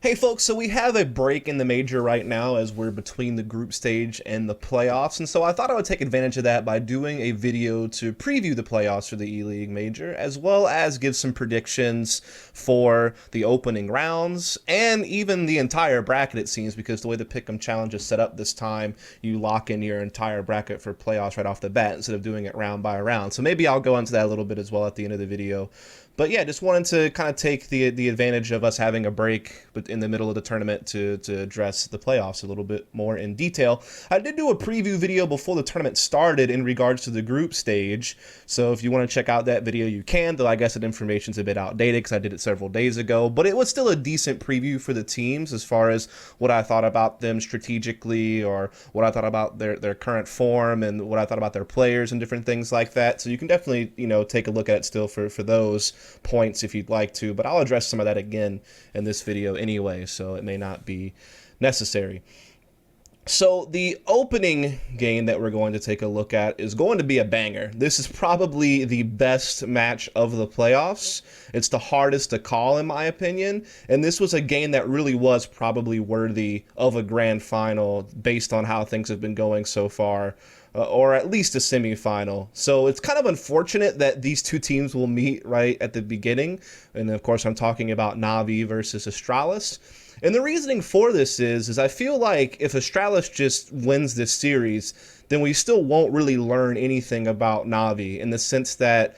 Hey folks, so we have a break in the major right now as we're between the group stage and the playoffs, and so I thought I would take advantage of that by doing a video to preview the playoffs for the ELEAGUE Major, as well as give some predictions for the opening rounds, and even the entire bracket it seems, because the way the Pick'em Challenge is set up this time, you lock in your entire bracket for playoffs right off the bat instead of doing it round by round. So maybe I'll go into that a little bit as well at the end of the video. But yeah, just wanted to kind of take the advantage of us having a break in the middle of the tournament to address the playoffs a little bit more in detail. I did do a preview video before the tournament started in regards to the group stage, so if you want to check out that video, you can, though I guess that information's a bit outdated because I did it several days ago, but it was still a decent preview for the teams as far as what I thought about them strategically, or what I thought about their current form, and what I thought about their players and different things like that. So you can definitely, take a look at it still for those points if you'd like to, but I'll address some of that again in this video anyway, so it may not be necessary. So the opening game that we're going to take a look at is going to be a banger. This is probably the best match of the playoffs. It's the hardest to call in my opinion, and this was a game that really was probably worthy of a grand final based on how things have been going so far. Or at least a semifinal. So it's kind of unfortunate that these two teams will meet right at the beginning. And of course, I'm talking about Na'Vi versus Astralis. And the reasoning for this is I feel like if Astralis just wins this series, then we still won't really learn anything about Na'Vi, in the sense that,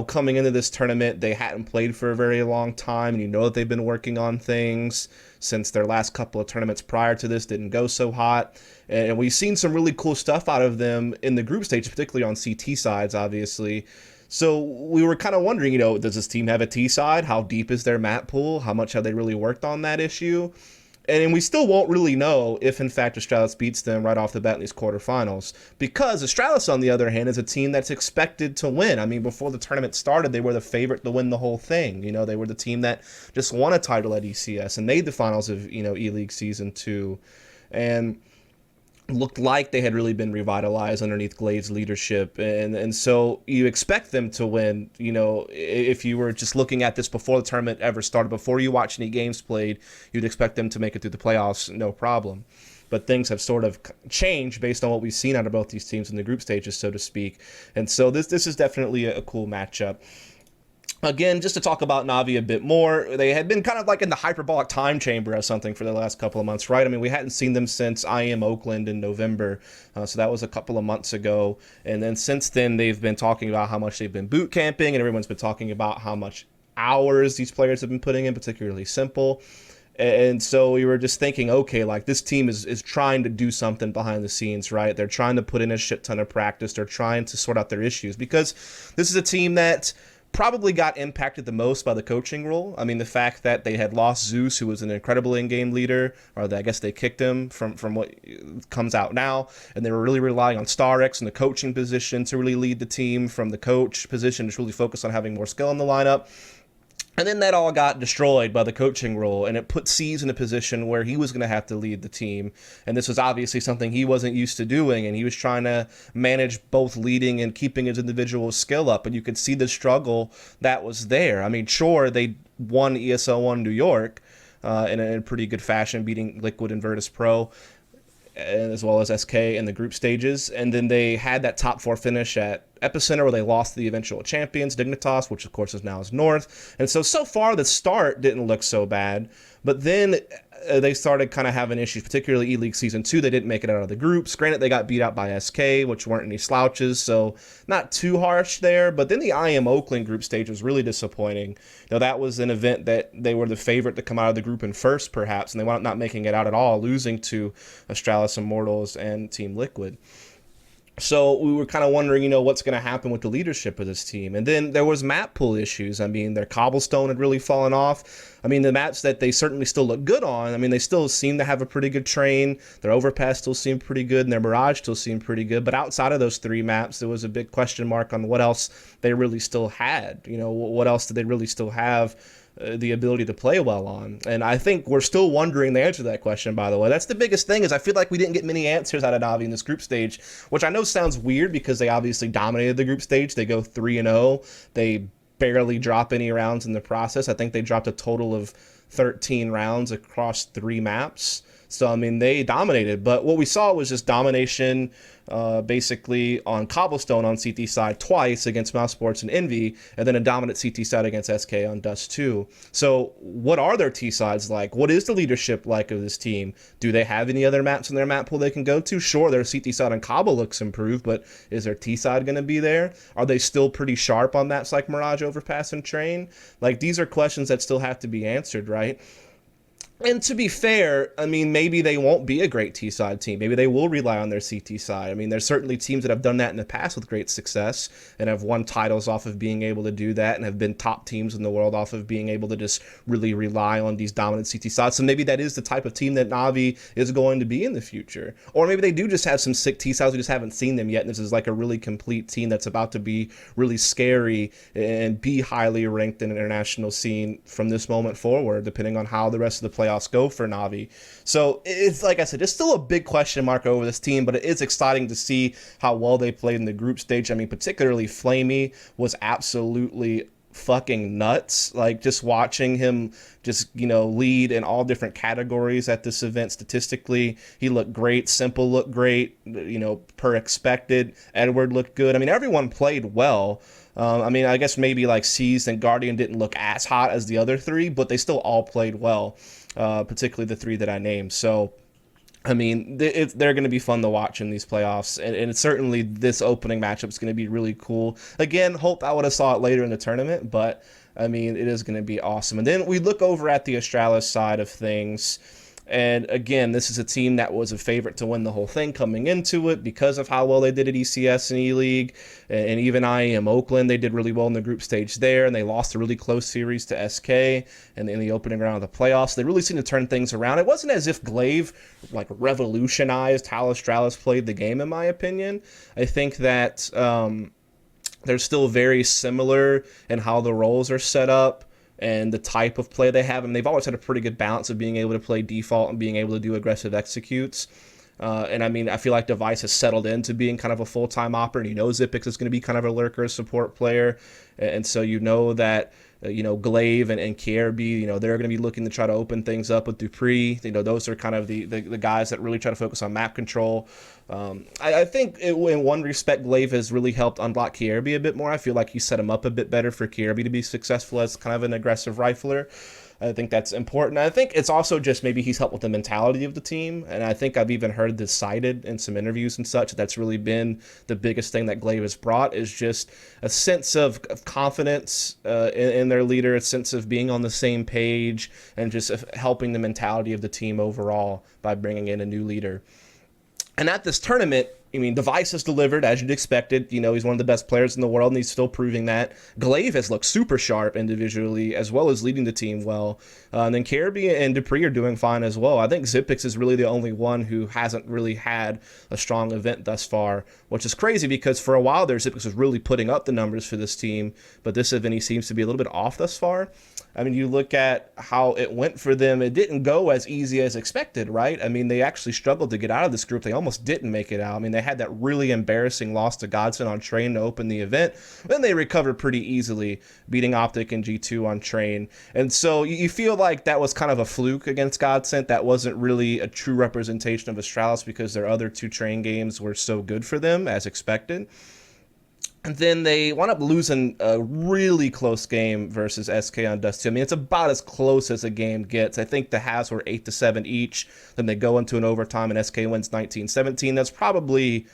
coming into this tournament, they hadn't played for a very long time, and that they've been working on things since their last couple of tournaments prior to this didn't go so hot. And we've seen some really cool stuff out of them in the group stage, particularly on CT sides, obviously. So we were kind of wondering, does this team have a T side? How deep is their map pool? How much have they really worked on that issue? And we still won't really know if, in fact, Astralis beats them right off the bat in these quarterfinals. Because Astralis, on the other hand, is a team that's expected to win. I mean, before the tournament started, they were the favorite to win the whole thing. They were the team that just won a title at ECS and made the finals of, E-League Season 2. And looked like they had really been revitalized underneath Glade's leadership, and so you expect them to win. If you were just looking at this before the tournament ever started, before you watch any games played, you'd expect them to make it through the playoffs, no problem. But things have sort of changed based on what we've seen out of both these teams in the group stages, so to speak. And so this is definitely a cool matchup. Again, just to talk about Na'Vi a bit more, they had been kind of like in the hyperbolic time chamber or something for the last couple of months, right? I mean, we hadn't seen them since IM Oakland in November, so that was a couple of months ago. And then since then, they've been talking about how much they've been boot camping, and everyone's been talking about how much hours these players have been putting in, particularly Simple. And so we were just thinking, okay, like this team is trying to do something behind the scenes, right? They're trying to put in a shit ton of practice. They're trying to sort out their issues, because this is a team that probably got impacted the most by the coaching role. I mean, the fact that they had lost Zeus, who was an incredible in-game leader, or I guess they kicked him from what comes out now, and they were really relying on StarX in the coaching position to really lead the team from the coach position to really focus on having more skill in the lineup. And then that all got destroyed by the coaching role, and it put C's in a position where he was going to have to lead the team. And this was obviously something he wasn't used to doing, and he was trying to manage both leading and keeping his individual skill up. And you could see the struggle that was there. I mean, sure, they won ESL 1 New York in a pretty good fashion, beating Liquid and Virtus.Pro, as well as SK in the group stages. And then they had that top 4 finish at Epicenter, where they lost to the eventual champions, Dignitas, which of course is now North. And so far the start didn't look so bad, but then they started kind of having issues, particularly E-League Season 2. They didn't make it out of the groups. Granted, they got beat out by SK, which weren't any slouches, so not too harsh there. But then the IM Oakland group stage was really disappointing. That was an event that they were the favorite to come out of the group in first, perhaps, and they wound up not making it out at all, losing to Astralis Immortals and Team Liquid. So we were kind of wondering, what's going to happen with the leadership of this team. And then there was map pool issues. I mean, their cobblestone had really fallen off. I mean, the maps that they certainly still look good on, I mean, they still seem to have a pretty good train. Their overpass still seemed pretty good, and their mirage still seemed pretty good. But outside of those 3 maps, there was a big question mark on what else they really still had. What else did they really still have the ability to play well on? And I think we're still wondering the answer to that question, by the way. That's the biggest thing, is I feel like we didn't get many answers out of Na'Vi in this group stage, which I know sounds weird because they obviously dominated the group stage. They go 3-0. They barely drop any rounds in the process. I think they dropped a total of 13 rounds across 3 maps. So, I mean, they dominated. But what we saw was just domination basically on Cobblestone on CT side twice against Mouse Sports and Envy, and then a dominant CT side against SK on Dust 2. So what are their T sides like? What is the leadership like of this team? Do they have any other maps in their map pool they can go to? Sure, their CT side on Cobble looks improved, but is their T side going to be there? Are they still pretty sharp on maps like Mirage, Overpass, and Train? Like, these are questions that still have to be answered, right? And to be fair, I mean, maybe they won't be a great T-side team. Maybe they will rely on their CT side. I mean, there's certainly teams that have done that in the past with great success and have won titles off of being able to do that and have been top teams in the world off of being able to just really rely on these dominant CT sides. So maybe that is the type of team that Navi is going to be in the future. Or maybe they do just have some sick T-sides. We just haven't seen them yet. And this is like a really complete team that's about to be really scary and be highly ranked in the international scene from this moment forward, depending on how the rest of the playoffs go for Navi. So it's, like I said, it's still a big question mark over this team, but it is exciting to see how well they played in the group stage. I mean, particularly Flamey was absolutely fucking nuts. Like, just watching him just, you know, lead in all different categories at this event statistically. He looked great. Simple looked great, you know, per expected. Edward looked good. I mean, everyone played well. I mean, I guess maybe like Seized and Guardian didn't look as hot as the other three, but they still all played well, particularly the 3 that I named. So, I mean, they're going to be fun to watch in these playoffs, and it's certainly this opening matchup is going to be really cool. Again, hope I would have saw it later in the tournament, but, I mean, it is going to be awesome. And then we look over at the Astralis side of things. And again, this is a team that was a favorite to win the whole thing coming into it because of how well they did at ECS and E-League. And even IEM Oakland, they did really well in the group stage there, and they lost a really close series to SK and in the opening round of the playoffs. They really seemed to turn things around. It wasn't as if Glaive like revolutionized how Astralis played the game, in my opinion. I think that they're still very similar in how the roles are set up and the type of play they have. And they've always had a pretty good balance of being able to play default and being able to do aggressive executes. And I mean, I feel like Device has settled into being kind of a full-time operator, and you know Zipix is going to be kind of a lurker support player. And so you know that, you know, Glaive and KRB, you know, they're going to be looking to try to open things up with Dupree. You know, those are kind of the guys that really try to focus on map control. I think in one respect, Glaive has really helped unblock KRB a bit more. I feel like he set him up a bit better for KRB to be successful as kind of an aggressive rifler. I think that's important. I think it's also just maybe he's helped with the mentality of the team, and I think I've even heard this cited in some interviews and such. That's really been the biggest thing that Glaive has brought, is just a sense of confidence in their leader, a sense of being on the same page, and just helping the mentality of the team overall by bringing in a new leader. And at this tournament, I mean, Device has delivered, as you'd expected. You know, he's one of the best players in the world, and he's still proving that. Glaive has looked super sharp individually, as well as leading the team well. And then Caribbean and Dupree are doing fine as well. I think Zipix is really the only one who hasn't really had a strong event thus far, which is crazy because for a while there, Zipix was really putting up the numbers for this team, but this event he seems to be a little bit off thus far. I mean, you look at how it went for them, it didn't go as easy as expected, right? I mean, they actually struggled to get out of this group. They almost didn't make it out. I mean, they had that really embarrassing loss to Godson on Train to open the event. Then they recovered pretty easily, beating Optic and G2 on Train. And so you feel like that was kind of a fluke against Godson. That wasn't really a true representation of Astralis because their other 2 Train games were so good for them, as expected. And then they wound up losing a really close game versus SK on Dust 2. I mean, it's about as close as a game gets. I think the halves were 8-7 each. Then they go into an overtime and SK wins 19-17. That's probably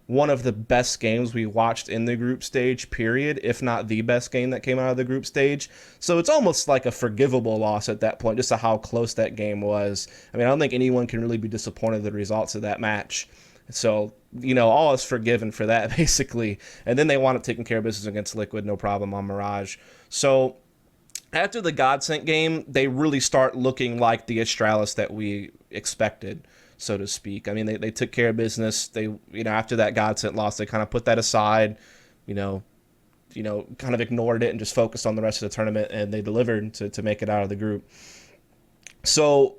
one of the best games we watched in the group stage, period, if not the best game that came out of the group stage. So it's almost like a forgivable loss at that point, just to how close that game was. I mean, I don't think anyone can really be disappointed with the results of that match. So, you know, all is forgiven for that, basically. And then they wound up taking care of business against Liquid, no problem, on Mirage. So after the Godsent game, they really start looking like the Astralis that we expected, so to speak. I mean, they took care of business. They, you know, after that Godsent loss, they kind of put that aside, you know, kind of ignored it and just focused on the rest of the tournament, and they delivered to make it out of the group. So,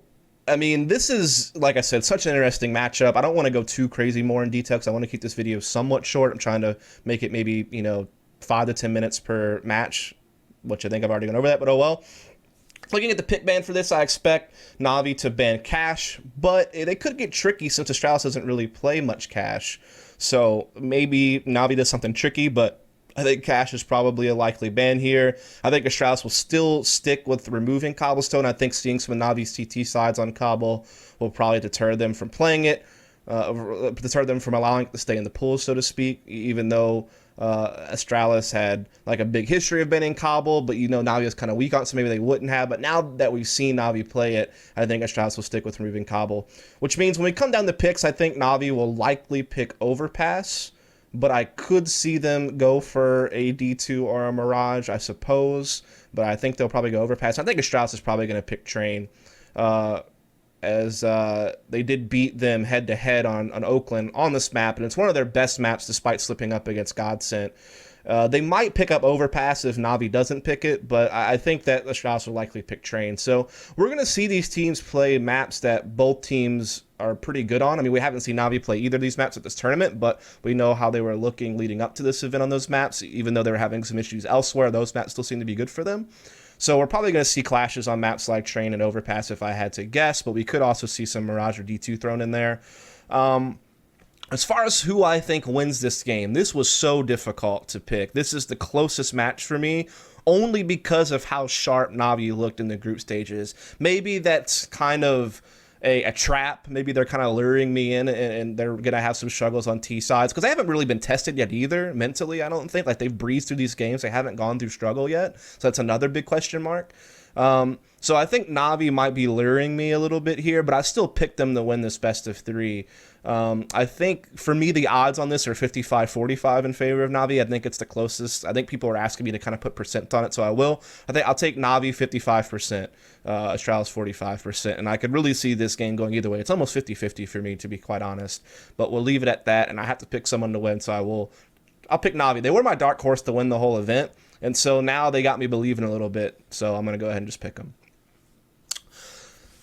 I mean, this is, like I said, such an interesting matchup. I don't want to go too crazy more in detail because I want to keep this video somewhat short. I'm trying to make it maybe, you know, 5 to 10 minutes per match, which I think I've already gone over that, but oh well. Looking at the pick ban for this, I expect Navi to ban Cash, but they could get tricky since Astralis doesn't really play much Cash. So maybe Navi does something tricky, but I think Cash is probably a likely ban here. I think Astralis will still stick with removing Cobblestone. I think seeing some of Navi's CT sides on Cobble will probably deter them from playing it, deter them from allowing it to stay in the pool, so to speak, even though Astralis had like a big history of banning Cobble, but you know Navi is kind of weak on it, so maybe they wouldn't have. But now that we've seen Navi play it, I think Astralis will stick with removing Cobble, which means when we come down to picks, I think Navi will likely pick Overpass, but I could see them go for a D2 or a Mirage, I suppose, but I think they'll probably go Overpass. I think Astralis is probably going to pick Train, as they did beat them head-to-head on Oakland on this map, and it's one of their best maps despite slipping up against Godsent. They might pick up Overpass if Navi doesn't pick it, but I think that Astralis will likely pick Train. So we're going to see these teams play maps that both teams are pretty good on. I mean, we haven't seen Navi play either of these maps at this tournament, but we know how they were looking leading up to this event on those maps. Even though they were having some issues elsewhere, those maps still seem to be good for them. So we're probably going to see clashes on maps like Train and Overpass if I had to guess, but we could also see some Mirage or D2 thrown in there. As far as who I think wins this game, this was so difficult to pick. This is the closest match for me, only because of how sharp Navi looked in the group stages. Maybe that's kind of a trap. Maybe they're kind of luring me in, and they're going to have some struggles on T sides, because they haven't really been tested yet either, mentally, I don't think. Like, they've breezed through these games. They haven't gone through struggle yet, so that's another big question mark. So I think Navi might be luring me a little bit here, but I still picked them to win this best of three. I think, for me, the odds on this are 55-45 in favor of Navi. I think it's the closest. I think people are asking me to kind of put percent on it, so I will. I think I'll take Navi 55%, Astralis 45%, and I could really see this game going either way. It's almost 50-50 for me, to be quite honest, but we'll leave it at that, and I have to pick someone to win, so I'll pick Navi. They were my dark horse to win the whole event, and so now they got me believing a little bit, so I'm going to go ahead and just pick them.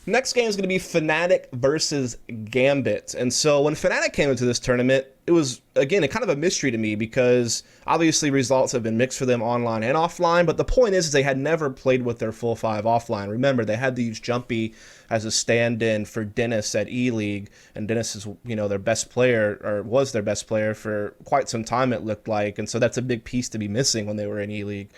Next game is going to be Fnatic versus Gambit. And so when Fnatic came into this tournament, it was, again, a kind of a mystery to me, because obviously results have been mixed for them online and offline, but the point is they had never played with their full five offline. Remember, they had to use Jumpy as a stand-in for Dennis at ELEAGUE, and Dennis is, you know, their best player, or was their best player for quite some time, it looked like, and so that's a big piece to be missing when they were in ELEAGUE.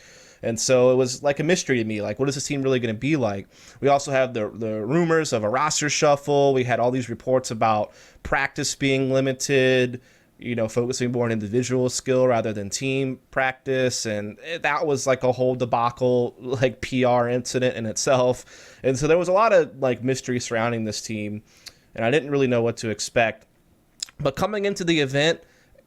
And so it was like a mystery to me, like, what is this team really going to be like? We also have the rumors of a roster shuffle. We had all these reports about practice being limited, you know, focusing more on individual skill rather than team practice. And that was like a whole debacle, like PR incident in itself. And so there was a lot of like mystery surrounding this team, and I didn't really know what to expect. But coming into the event,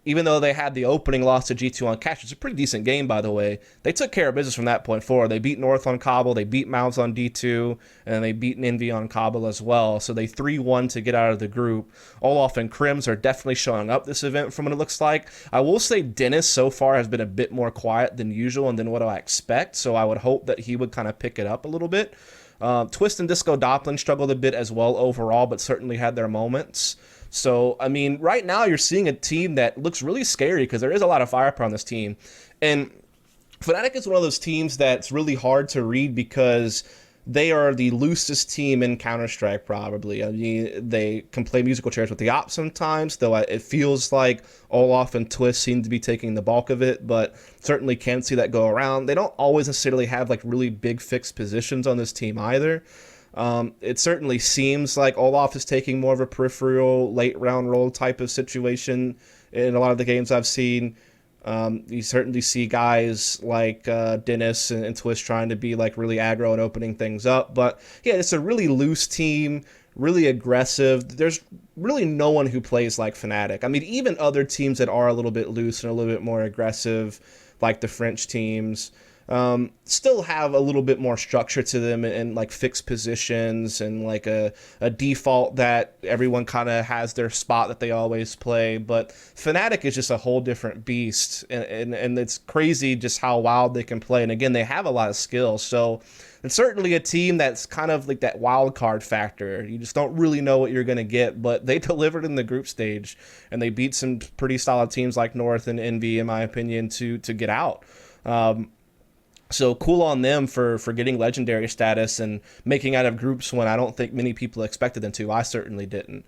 even though they had the opening loss to G2 on Cash, it's a pretty decent game, by the way. They took care of business from that point forward. They beat North on Cobble, they beat Mouths on D2, and they beat Envy on Cobble as well. So they 3-1 to get out of the group. Olaf and Crims are definitely showing up this event from what it looks like. I will say Dennis so far has been a bit more quiet than usual and than what I expect, so I would hope that he would kind of pick it up a little bit. Twist and Disco Doppelin struggled a bit as well overall, but certainly had their moments. So, I mean, right now you're seeing a team that looks really scary, because there is a lot of firepower on this team. And Fnatic is one of those teams that's really hard to read, because they are the loosest team in Counter-Strike, probably. I mean, they can play musical chairs with the ops sometimes, though it feels like Olaf and Twist seem to be taking the bulk of it, but certainly can see that go around. They don't always necessarily have like really big fixed positions on this team either. It certainly seems like Olaf is taking more of a peripheral late round role type of situation in a lot of the games I've seen. You certainly see guys like Dennis and Twist trying to be like really aggro and opening things up. But yeah, it's a really loose team, really aggressive. There's really no one who plays like Fnatic. I mean, even other teams that are a little bit loose and a little bit more aggressive, like the French teams, still have a little bit more structure to them, and like fixed positions and like a default that everyone kind of has their spot that they always play. But Fnatic is just a whole different beast, and it's crazy just how wild they can play. And again, they have a lot of skill, so it's certainly a team that's kind of like that wild card factor. You just don't really know what you're going to get, but they delivered in the group stage, and they beat some pretty solid teams like North and Envy, in my opinion, to get out. So cool on them for getting legendary status and making out of groups when I don't think many people expected them to. I certainly didn't.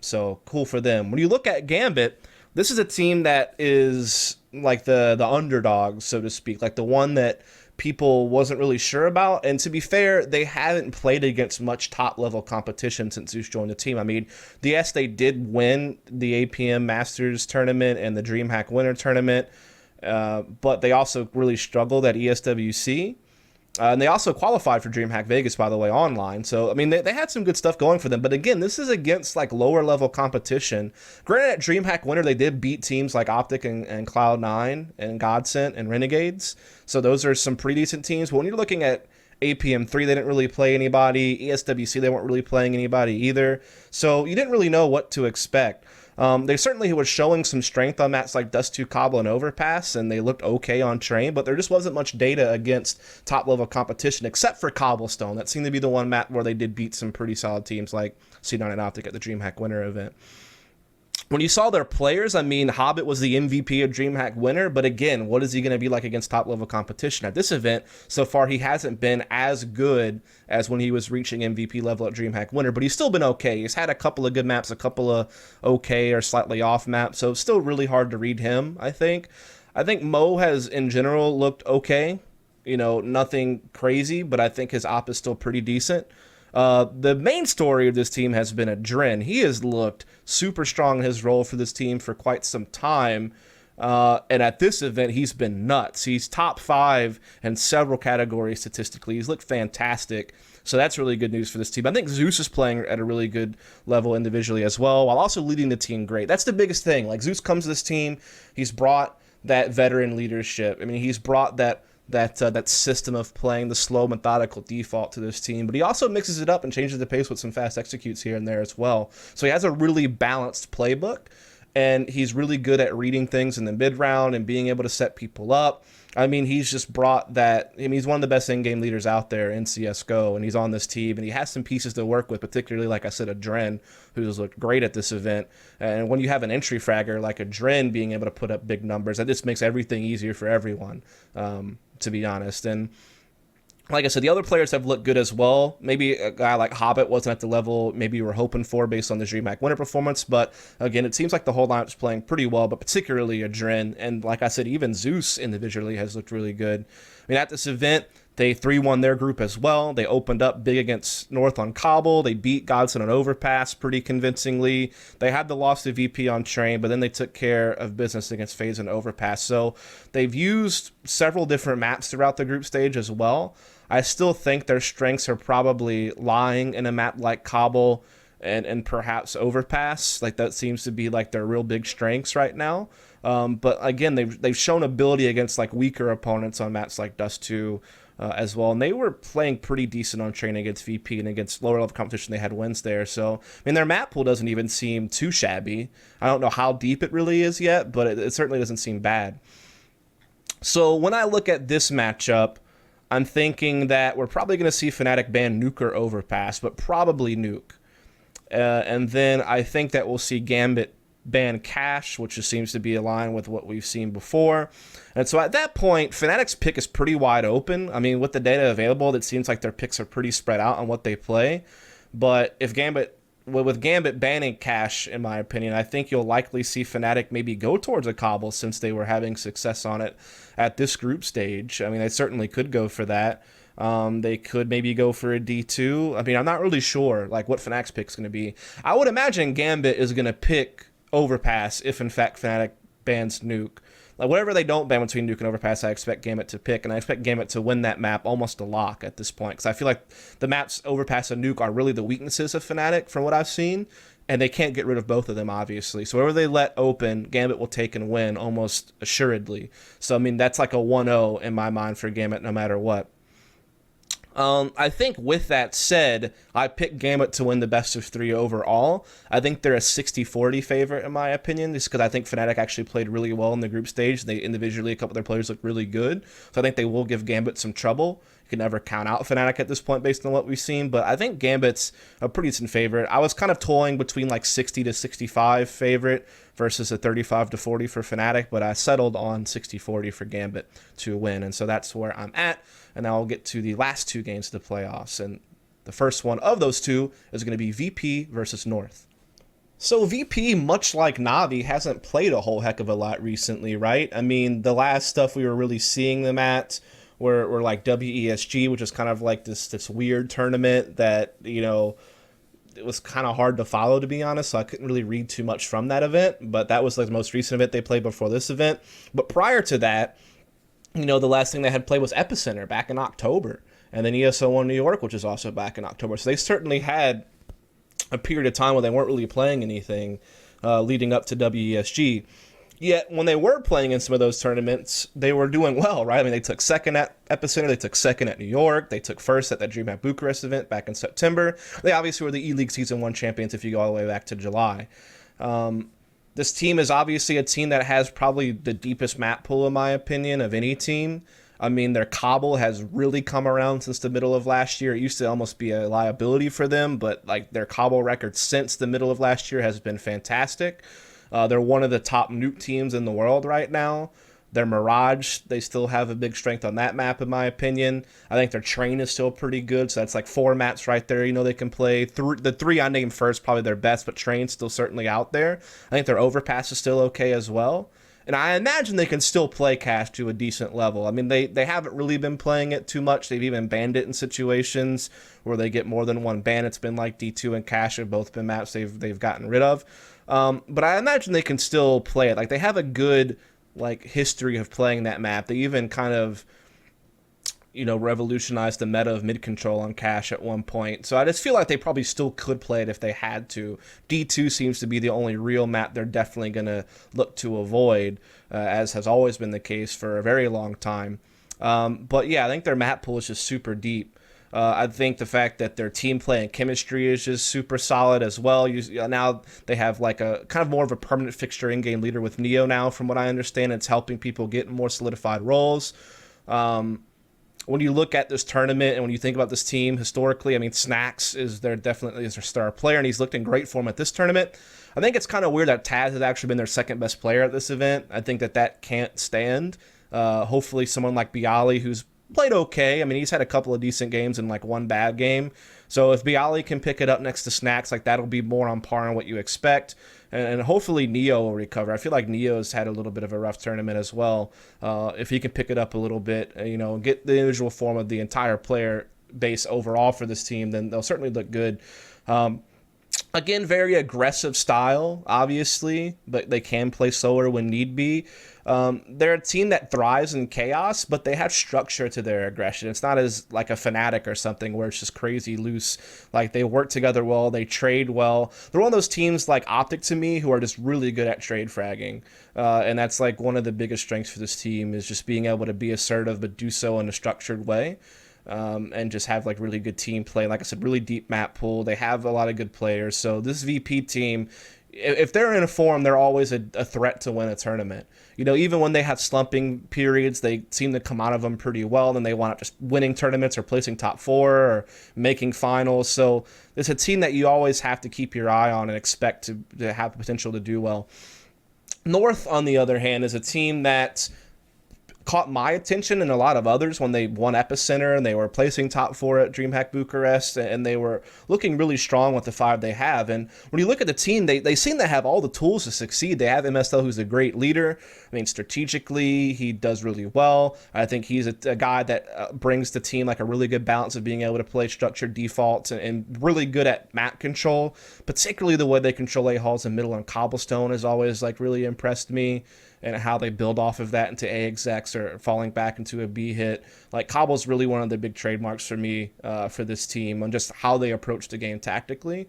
So cool for them. When you look at Gambit, this is a team that is like the underdog, so to speak, like the one that people wasn't really sure about. And to be fair, they haven't played against much top level competition since Zeus joined the team. I mean, yes, they did win the APM Masters tournament and the DreamHack Winter tournament, but they also really struggled at ESWC. And they also qualified for DreamHack Vegas, by the way, online. So, I mean, they had some good stuff going for them. But again, this is against, like, lower-level competition. Granted, at DreamHack Winter, they did beat teams like Optic and Cloud9 and Godsent and Renegades. So those are some pretty decent teams. But when you're looking at APM3, they didn't really play anybody. ESWC, they weren't really playing anybody either. So you didn't really know what to expect. They certainly were showing some strength on maps like Dust 2, Cobble, and Overpass, and they looked okay on Train, but there just wasn't much data against top-level competition, except for Cobblestone. That seemed to be the one map where they did beat some pretty solid teams like C9 and Optic at the DreamHack Winter event. When you saw their players, I mean, Hobbit was the MVP of DreamHack Winter, but again, what is he going to be like against top-level competition? At this event, so far, he hasn't been as good as when he was reaching MVP level at DreamHack Winter, but he's still been okay. He's had a couple of good maps, a couple of okay or slightly off maps, so it's still really hard to read him, I think. I think Mo has, in general, looked okay. You know, nothing crazy, but I think his op is still pretty decent. The main story of this team has been Adren. He has looked super strong in his role for this team for quite some time. And at this event, he's been nuts. He's top 5 in several categories statistically. He's looked fantastic. So that's really good news for this team. I think Zeus is playing at a really good level individually as well, while also leading the team great. That's the biggest thing. Like, Zeus comes to this team. He's brought that veteran leadership. I mean, he's brought that system of playing the slow, methodical default to this team, but he also mixes it up and changes the pace with some fast executes here and there as well. So he has a really balanced playbook, and he's really good at reading things in the mid round and being able to set people up. I mean, he's just brought that. I mean, he's one of the best in-game leaders out there in CSGO, and he's on this team, and he has some pieces to work with, particularly, like I said, Adren, who's looked great at this event. And when you have an entry fragger like Adren being able to put up big numbers, that just makes everything easier for everyone, to be honest. And like I said, the other players have looked good as well. Maybe a guy like Hobbit wasn't at the level maybe you were hoping for based on the DreamHack Winter performance, but again, it seems like the whole lineup's playing pretty well, but particularly Adren. And like I said, even Zeus individually has looked really good. I mean, at this event, they 3-1 their group as well. They opened up big against North on Cobble. They beat Godson on Overpass pretty convincingly. They had the loss to VP on Train, but then they took care of business against FaZe and Overpass. So they've used several different maps throughout the group stage as well. I still think their strengths are probably lying in a map like Cobble and perhaps Overpass. Like, that seems to be like their real big strengths right now. But again, they've shown ability against like weaker opponents on maps like Dust 2 as well. And they were playing pretty decent on Train against VP, and against lower level competition they had wins there. So, I mean, their map pool doesn't even seem too shabby. I don't know how deep it really is yet, but it certainly doesn't seem bad. So when I look at this matchup, I'm thinking that we're probably going to see fnatic ban Nuke or Overpass, but probably Nuke. And then I think that we'll see Gambit ban Cash, which just seems to be aligned with what we've seen before. And so at that point, Fnatic's pick is pretty wide open. I mean, with the data available, it seems like their picks are pretty spread out on what they play. But if with Gambit banning Cash, in my opinion, I think you'll likely see Fnatic maybe go towards a Cobble, since they were having success on it at this group stage. I mean, they certainly could go for that. They could maybe go for a D2. I mean, I'm not really sure like what Fnatic's pick is going to be. I would imagine Gambit is going to pick Overpass if, in fact, Fnatic bans Nuke. Like, whatever they don't ban between Nuke and Overpass, I expect Gambit to pick, and I expect Gambit to win that map almost a lock at this point, because I feel like the maps Overpass and Nuke are really the weaknesses of Fnatic from what I've seen, and they can't get rid of both of them, obviously. So whatever they let open, Gambit will take and win almost assuredly. So, I mean, that's like a 1-0 in my mind for Gambit no matter what. I think with that said, I picked Gambit to win the best of 3 overall. I think they're a 60-40 favorite in my opinion, just because I think Fnatic actually played really well in the group stage. They individually, a couple of their players looked really good. So I think they will give Gambit some trouble, can never count out Fnatic at this point based on what we've seen, but I think Gambit's a pretty decent favorite. I was kind of toying between like 60 to 65 favorite versus a 35 to 40 for Fnatic, but I settled on 60-40 for Gambit to win, and so that's where I'm at. And now I'll get to the last two games of the playoffs, and the first one of those two is going to be VP versus North. So VP, much like Navi, hasn't played a whole heck of a lot recently, right? I mean, the last stuff we were really seeing them at were like WESG, which is kind of like this weird tournament that, you know, it was kind of hard to follow, to be honest, so I couldn't really read too much from that event, but that was like the most recent event they played before this event. But prior to that, you know, the last thing they had played was Epicenter back in October, and then ESO1 New York, which is also back in October. So they certainly had a period of time where they weren't really playing anything leading up to WESG. Yet when they were playing in some of those tournaments, they were doing well, right? I mean, they took second at Epicenter, they took second at New York, they took first at that DreamHack Bucharest event back in September. They obviously were the ELEAGUE Season 1 champions if you go all the way back to July. This team is obviously a team that has probably the deepest map pool, in my opinion, of any team. I mean, their Cobble has really come around since the middle of last year. It used to almost be a liability for them, but like their Cobble record since the middle of last year has been fantastic. They're one of the top nuke teams in the world right now. Their Mirage, they still have a big strength on that map, in my opinion. I think their Train is still pretty good, so that's like 4 maps right there, you know, they can play. The 3 I named first, probably their best, but Train's still certainly out there. I think their Overpass is still okay as well. And I imagine they can still play Cash to a decent level. I mean, they haven't really been playing it too much. They've even banned it in situations where they get more than one ban. It's been like D2 and Cash have both been maps they've gotten rid of. But I imagine they can still play it. Like, they have a good like history of playing that map. They even kind of, you know, revolutionized the meta of mid control on Cash at one point. So I just feel like they probably still could play it if they had to. D2 seems to be the only real map they're definitely going to look to avoid, as has always been the case for a very long time. But yeah, I think their map pool is just super deep. I think the fact that their team play and chemistry is just super solid as well. Now they have like a kind of more of a permanent fixture in-game leader with Neo now, from what I understand. It's helping people get more solidified roles. When you look at this tournament and when you think about this team historically, I mean, Snacks is definitely their star player, and he's looked in great form at this tournament. I think it's kind of weird that Taz has actually been their second best player at this event. I think that can't stand. Hopefully someone like Bialy, who's played okay. I mean, he's had a couple of decent games and like one bad game. So if Bialy can pick it up next to Snacks, like that'll be more on par on what you expect. And hopefully Neo will recover. I feel like Neo's had a little bit of a rough tournament as well. If he can pick it up a little bit, you know, get the individual form of the entire player base overall for this team, then they'll certainly look good. Again, very aggressive style, obviously, but they can play slower when need be. They're a team that thrives in chaos, but they have structure to their aggression. It's not as like a Fnatic or something where it's just crazy loose. Like, they work together well, they trade well. They're one of those teams like Optic to me who are just really good at trade fragging. And that's like one of the biggest strengths for this team, is just being able to be assertive but do so in a structured way. And just have like really good team play. Like I said, really deep map pool. They have a lot of good players. So this VP team, if they're in a form, they're always a threat to win a tournament. You know, even when they have slumping periods, they seem to come out of them pretty well. Then they wind up just winning tournaments or placing top 4 or making finals. So it's a team that you always have to keep your eye on and expect to have the potential to do well. North, on the other hand, is a team that caught my attention and a lot of others when they won Epicenter and they were placing top 4 at DreamHack Bucharest, and they were looking really strong with the 5 they have. And when you look at the team, they seem to have all the tools to succeed. They have MSL, who's a great leader. I mean, strategically, he does really well. I think he's a guy that brings the team like a really good balance of being able to play structured defaults and really good at map control, particularly the way they control A-halls in middle and cobblestone has always like really impressed me, and how they build off of that into A execs or falling back into a B hit. Like, Cobble's really one of the big trademarks for me for this team on just how they approach the game tactically.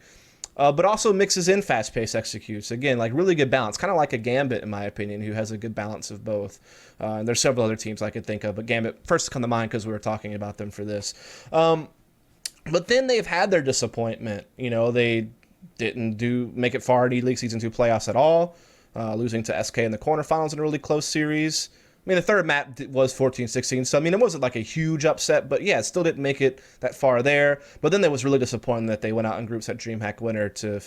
But also mixes in fast-paced executes. Again, like really good balance. Kind of like a Gambit, in my opinion, who has a good balance of both. And there's several other teams I could think of, but Gambit first to come to mind because we were talking about them for this. But then they've had their disappointment. You know, they didn't make it far in ELEAGUE Season 2 playoffs at all. Losing to SK in the quarterfinals in a really close series. I mean, the third map was 14-16, so I mean, it wasn't like a huge upset, but yeah, it still didn't make it that far there. But then it was really disappointing that they went out in groups at DreamHack Winter to,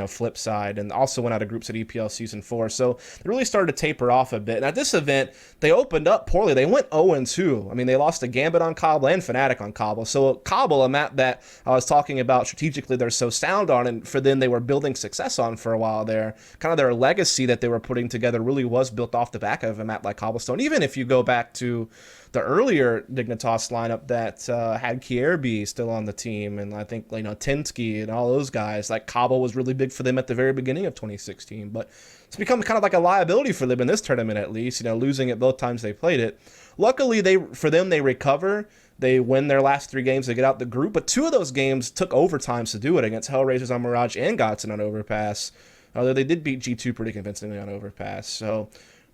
flip side, and also went out of groups at EPL Season 4. So they really started to taper off a bit. And at this event, they opened up poorly. They went 0-2. I mean, they lost to Gambit on Cobble and fnatic on Cobble. So Cobble, a map that I was talking about strategically, they're so sound on, and for them, they were building success on for a while there. Kind of their legacy that they were putting together really was built off the back of a map like Cobblestone. Even if you go back to the earlier Dignitas lineup that had Kierby still on the team, and I think Tinsky and all those guys, like Cobble was really big for them at the very beginning of 2016, but it's become kind of like a liability for them in this tournament, at least, losing it both times they played it. Luckily, they recover. They win their last 3 games to get out the group, but 2 of those games took overtimes to do it against Hellraisers on Mirage and Godsend on Overpass, although they did beat G2 pretty convincingly on Overpass. So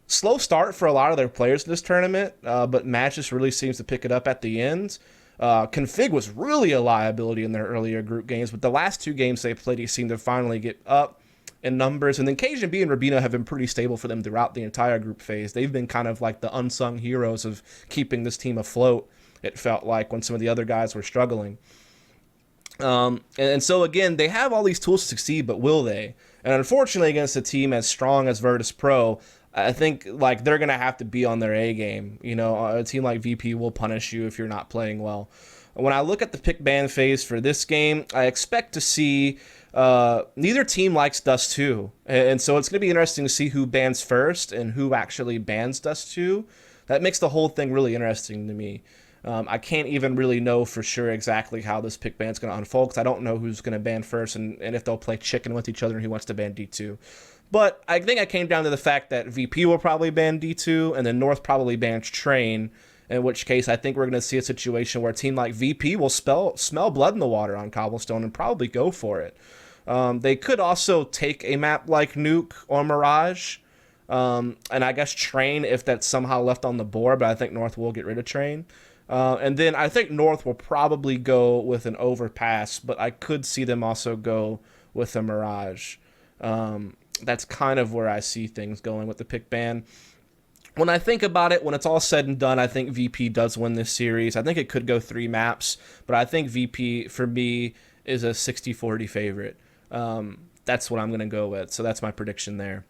slow start for a lot of their players in this tournament, but Magis really seems to pick it up at the end. Config was really a liability in their earlier group games, but the last 2 games they played, he seemed to finally get up in numbers. And then KJB and Rubino have been pretty stable for them throughout the entire group phase. They've been kind of like the unsung heroes of keeping this team afloat, it felt like, when some of the other guys were struggling. And so, again, they have all these tools to succeed, but will they? And unfortunately, against a team as strong as Virtus.Pro, I think they're going to have to be on their A game. A team like VP will punish you if you're not playing well. When I look at the pick ban phase for this game, I expect to see neither team likes Dust 2. And so it's going to be interesting to see who bans first and who actually bans Dust 2. That makes the whole thing really interesting to me. I can't even really know for sure exactly how this pick ban is going to unfold, because I don't know who's going to ban first and if they'll play chicken with each other and who wants to ban D2. But I think I came down to the fact that VP will probably ban D2, and then North probably bans Train, in which case I think we're going to see a situation where a team like VP will smell blood in the water on Cobblestone and probably go for it. They could also take a map like Nuke or Mirage, and I guess Train if that's somehow left on the board, but I think North will get rid of Train. And then I think North will probably go with an Overpass, but I could see them also go with a Mirage. That's kind of where I see things going with the pick ban. When I think about it, when it's all said and done, I think VP does win this series. I think it could go 3 maps, but I think VP, for me, is a 60-40 favorite. That's what I'm going to go with, so that's my prediction there.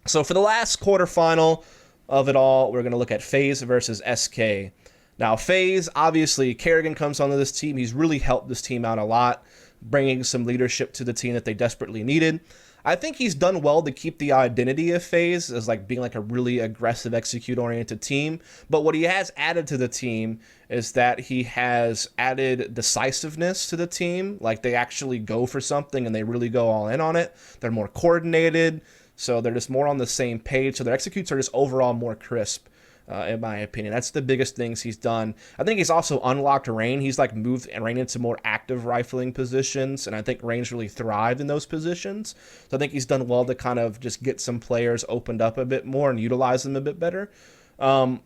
So for the last quarterfinal of it all, we're going to look at FaZe versus SK. Now, FaZe, obviously, Kerrigan comes onto this team. He's really helped this team out a lot, bringing some leadership to the team that they desperately needed. I think he's done well to keep the identity of FaZe as being a really aggressive, execute-oriented team. But what he has added to the team is that he has added decisiveness to the team. They actually go for something and they really go all in on it. They're more coordinated, so they're just more on the same page. So their executes are just overall more crisp. In my opinion, that's the biggest things he's done. I think he's also unlocked Rain. He's moved Rain into more active rifling positions, and I think Rain's really thrived in those positions. So I think he's done well to kind of just get some players opened up a bit more and utilize them a bit better. When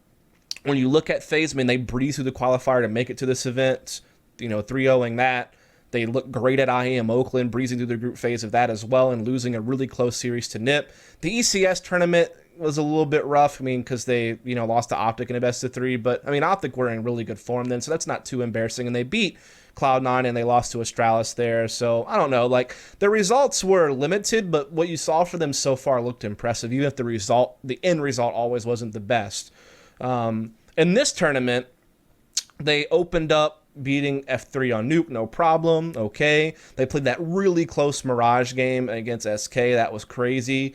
you look at FaZe, they breeze through the qualifier to make it to this event, 3-0ing that. They look great at IEM Oakland, breezing through the group phase of that as well, and losing a really close series to NIP. The ECS tournament was a little bit rough, because they, lost to Optic in a best-of-3, but, Optic were in really good form then, so that's not too embarrassing, and they beat Cloud9, and they lost to Astralis there, so, I don't know, the results were limited, but what you saw for them so far looked impressive, even if the end result always wasn't the best. In this tournament, they opened up beating F3 on Nuke, no problem, okay. They played that really close Mirage game against SK, that was crazy.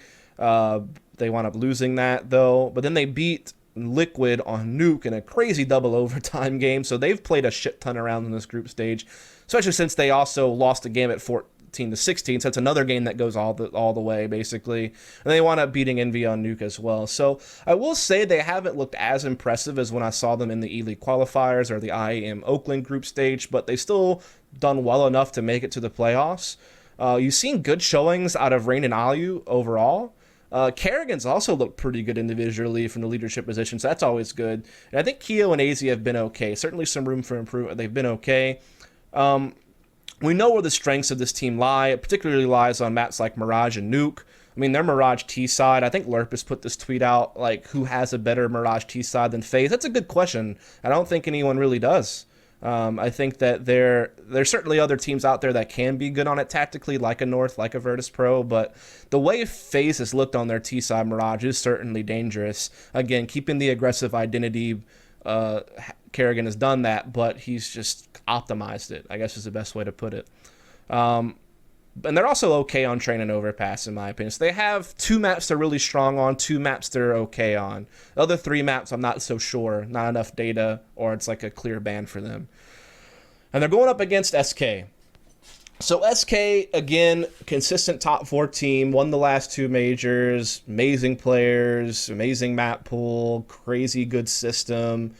They wound up losing that, though. But then they beat Liquid on Nuke in a crazy double overtime game, so they've played a shit ton around in this group stage, especially since they also lost a game at 14-16, so it's another game that goes all the way, basically. And they wound up beating Envy on Nuke as well. So I will say they haven't looked as impressive as when I saw them in the ELEAGUE qualifiers or the IEM Oakland group stage, but they've still done well enough to make it to the playoffs. You've seen good showings out of Rain and Alu overall. Kerrigan's also looked pretty good individually from the leadership position, so that's always good. And I think Keo and AZ have been okay. Certainly some room for improvement. They've been okay. We know where the strengths of this team lie. It particularly lies on maps like Mirage and Nuke. I mean, their Mirage T side, I think Lurpus put this tweet out, like, who has a better Mirage T side than FaZe? That's a good question. I don't think anyone really does. I think that there's certainly other teams out there that can be good on it tactically, like a North, like a Virtus.Pro, but the way FaZe has looked on their T side Mirage is certainly dangerous. Again, keeping the aggressive identity, Kerrigan has done that, but he's just optimized it, I guess is the best way to put it. And they're also okay on Train and Overpass, in my opinion. So they have 2 maps they're really strong on, 2 maps they're okay on. The other 3 maps, I'm not so sure. Not enough data, or it's like a clear ban for them. And they're going up against SK. So SK, again, consistent top 4 team, won the last 2 majors, amazing players, amazing map pool, crazy good system.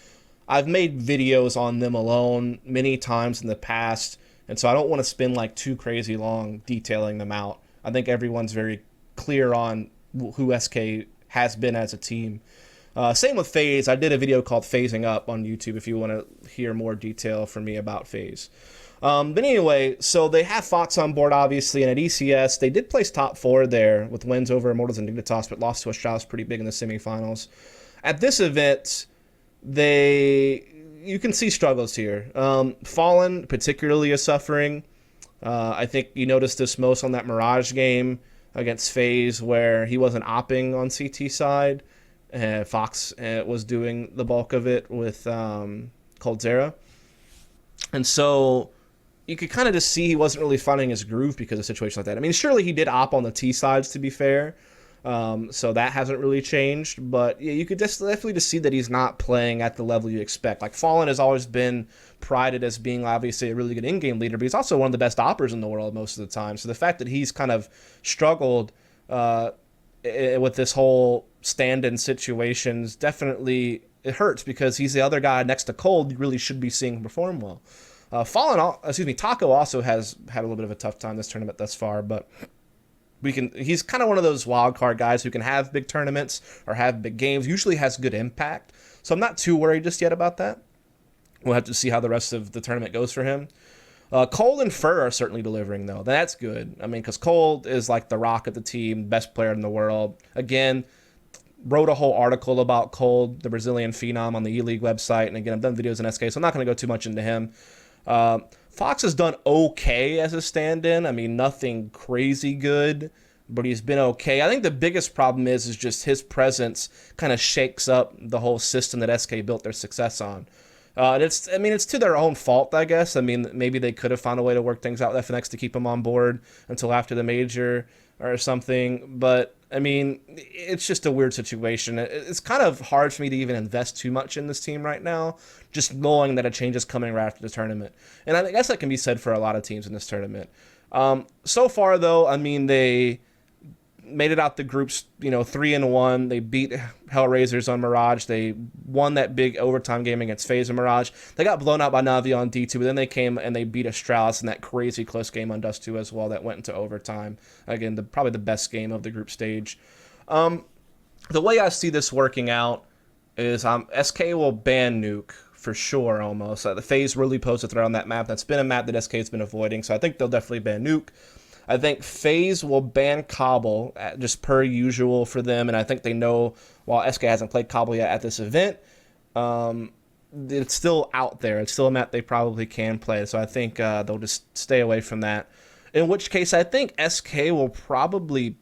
I've made videos on them alone many times in the past, and so I don't want to spend like too crazy long detailing them out. I think everyone's very clear on who SK has been as a team. Same with FaZe. I did a video called Phasing Up on YouTube if you want to hear more detail from me about FaZe. But anyway, so they have Fox on board, obviously, and at ECS, they did place top 4 there with wins over Immortals and Dignitas, but lost to Astralis pretty big in the semifinals. At this event, you can see struggles here. Fallen particularly is suffering. I think you noticed this most on that Mirage game against FaZe, where he wasn't opping on CT side. Fox was doing the bulk of it with Coldzera. And so you could kind of just see he wasn't really finding his groove because of situations like that. I mean, surely he did op on the T sides, to be fair. So that hasn't really changed, but yeah, you could just definitely just see that he's not playing at the level you expect. Like, Fallen has always been prided as being obviously a really good in-game leader, but he's also one of the best oppers in the world most of the time. So the fact that he's kind of struggled with this whole stand-in situations, definitely it hurts, because he's the other guy next to Cold you really should be seeing him perform well. Taco also has had a little bit of a tough time this tournament thus far, but he's kind of one of those wild card guys who can have big tournaments or have big games, usually has good impact. So I'm not too worried just yet about that. We'll have to see how the rest of the tournament goes for him. Cold and Fur are certainly delivering, though. That's good. I mean, because Cold is like the rock of the team, best player in the world. Again, wrote a whole article about Cold, the Brazilian phenom, on the ELEAGUE website. And again, I've done videos in SK, so I'm not going to go too much into him. Fox has done okay as a stand-in. I mean, nothing crazy good, but he's been okay. I think the biggest problem is just his presence kind of shakes up the whole system that SK built their success on. And it's to their own fault, I guess. I mean, maybe they could have found a way to work things out with FNX to keep him on board until after the major or something. But, I mean, it's just a weird situation. It's kind of hard for me to even invest too much in this team right now, just knowing that a change is coming right after the tournament. And I guess that can be said for a lot of teams in this tournament. So far, though, I mean, they made it out the groups, 3-1. They beat Hellraisers on Mirage. They won that big overtime game against FaZe and Mirage. They got blown out by Navi on D2, but then they came and they beat Astralis in that crazy close game on Dust 2 as well that went into overtime. Again, probably the best game of the group stage. The way I see this working out is SK will ban Nuke for sure, almost. The FaZe really posed a threat on that map. That's been a map that SK has been avoiding, so I think they'll definitely ban Nuke. I think FaZe will ban Cobble, just per usual for them, and I think they know, while SK hasn't played Cobble yet at this event, it's still out there. It's still a map they probably can play, so I think they'll just stay away from that. In which case, I think SK will probably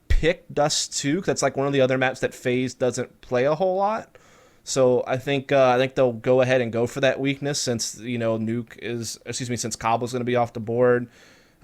pick Dust 2, because that's like one of the other maps that FaZe doesn't play a whole lot. So I think they'll go ahead and go for that weakness, since since Cobble's going to be off the board.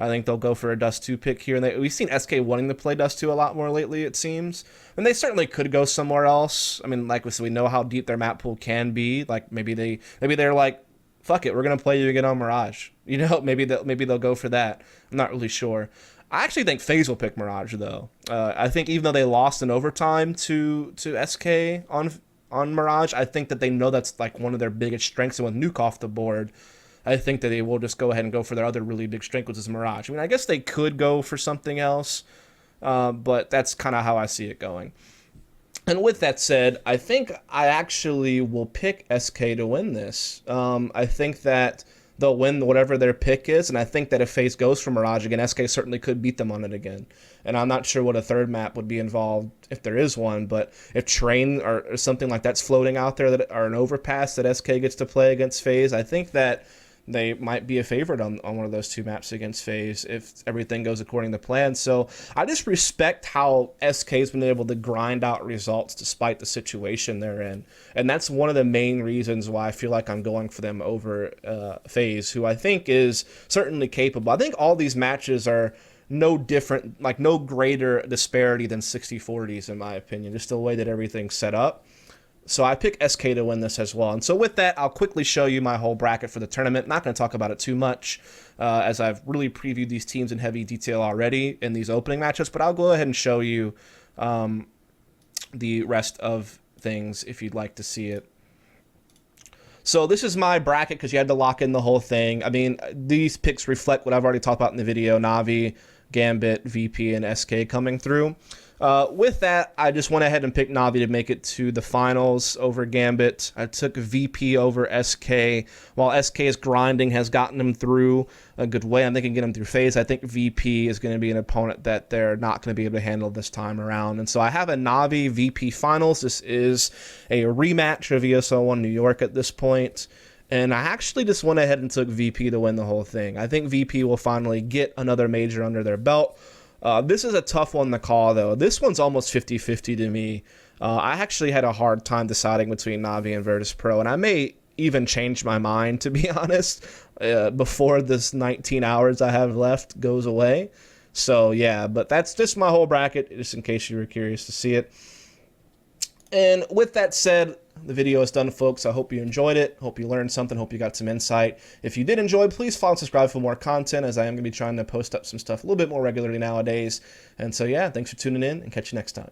I think they'll go for a Dust 2 pick here. And we've seen SK wanting to play Dust 2 a lot more lately, it seems. And they certainly could go somewhere else. I mean, like we said, we know how deep their map pool can be. Like, maybe they're like, fuck it, we're going to play you again on Mirage. Maybe they'll go for that. I'm not really sure. I actually think FaZe will pick Mirage, though. I think even though they lost in overtime to SK on Mirage, I think that they know that's like one of their biggest strengths. And with Nuke off the board, I think that they will just go ahead and go for their other really big strength, which is Mirage. I mean, I guess they could go for something else, but that's kind of how I see it going. And with that said, I think I actually will pick SK to win this. I think that they'll win whatever their pick is. And I think that if FaZe goes for Mirage again, SK certainly could beat them on it again. And I'm not sure what a third map would be involved if there is one, but if Train or something like that's floating out there, that or an overpass that SK gets to play against FaZe, I think that they might be a favorite on one of those two maps against FaZe if everything goes according to plan. So I just respect how SK's been able to grind out results despite the situation they're in. And that's one of the main reasons why I feel like I'm going for them over FaZe, who I think is certainly capable. I think all these matches are no different, like no greater disparity than 60-40s in my opinion, just the way that everything's set up. So I pick SK to win this as well. And so with that, I'll quickly show you my whole bracket for the tournament. Not going to talk about it too much, as I've really previewed these teams in heavy detail already in these opening matchups. But I'll go ahead and show you the rest of things if you'd like to see it. So this is my bracket because you had to lock in the whole thing. I mean, these picks reflect what I've already talked about in the video. Na'Vi, Gambit, VP, and SK coming through. With that, I just went ahead and picked Na'Vi to make it to the finals over Gambit. I took VP over SK. While SK's grinding has gotten him through a good way, I think can get him through FaZe. I think VP is going to be an opponent that they're not going to be able to handle this time around. And so I have a Na'Vi VP finals. This is a rematch of ESL1 New York at this point. And I actually just went ahead and took VP to win the whole thing. I think VP will finally get another major under their belt. This is a tough one to call, though. This one's almost 50-50 to me. I actually had a hard time deciding between Na'Vi and Virtus.Pro, and I may even change my mind, to be honest, before this 19 hours I have left goes away. So, yeah, but that's just my whole bracket, just in case you were curious to see it. And with that said, the video is done, folks. I hope you enjoyed it. Hope you learned something. Hope you got some insight. If you did enjoy, please follow and subscribe for more content, as I am going to be trying to post up some stuff a little bit more regularly nowadays. And so, yeah, thanks for tuning in, and catch you next time.